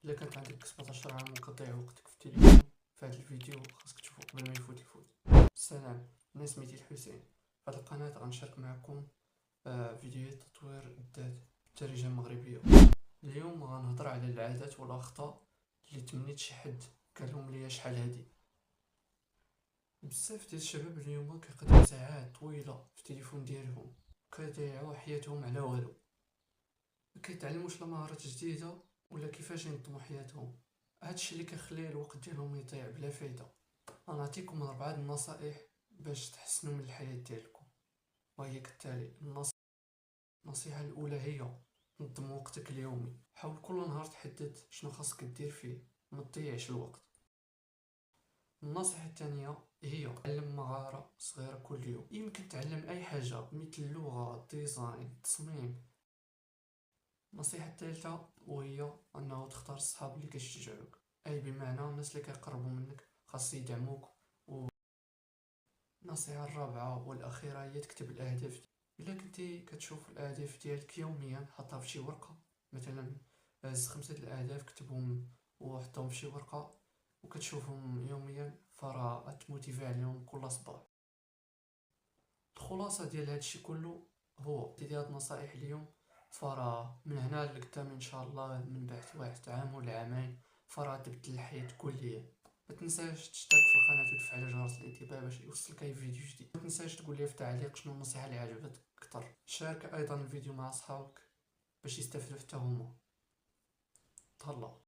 الا كانت عندك 17 عام وكتضيع وقتك في التليفون، فهاد الفيديو خاصك تشوفو قبل ما يفوت. السلام، انا سميتي الحسين. في هاد القناه غنشارك معكم فيديوهات تطوير الذات بالدارجه المغربيه. اليوم غنهضر على العادات والاخطاء اللي تمنيت شي حد قالهم ليا شحال هادي. بزاف ديال الشباب اليوم كيقضيو ساعات طويله في التليفون ديالهم، كيضيعوا حياتهم على والو، ما كيتعلموش لا مهارات جديده ولا كيفاش ينظموا حياتهم. هادشي اللي كيخلي الوقت ديالهم يضيع بلا فايده. غنعطيكم 4 النصائح باش تحسنوا من الحياه ديالكم، وهي كالتالي. النصيحه الاولى هي نظم وقتك اليومي. حاول كل نهار تحدد شنو خاصك دير فيه، ما تضيعش الوقت. النصيحة الثانية هي تعلم مهارة صغيرة كل يوم. يمكن تعلم أي حاجة مثل اللغة، ديزاين، التصميم. النصيحة الثالثة وهي أنه تختار الصحاب اللي كيشجعوك، أي بمعنى الناس اللي كيقربوا منك خاص يدعموك. النصيحة الرابعة والأخيرة هي تكتب الأهداف. إلا كنتي كتشوف الأهداف ديالك يوميا حطها في شي ورقة، مثلا هز 5 الأهداف كتبهم وحطهم في شي ورقة وكتشوفهم يوميا، فراه تموتيفي عليهم كل صباح. الخلاصة ديال هادشي كله هو ديال هاد النصائح اليوم، فراه من هنا لقدام ان شاء الله من بعد واحد عام ولا عامين فراه تبدل الحياة كليا. ما تنساش تشترك في القناة وتفعل جرس الانتباه باش يوصلك اي فيديو جديد. ما تنساش تقول لي في تعليق شنو النصيحة اللي عجبتك اكثر. شارك ايضا الفيديو مع اصحابك باش يستافدوا حتى هما. تهلا.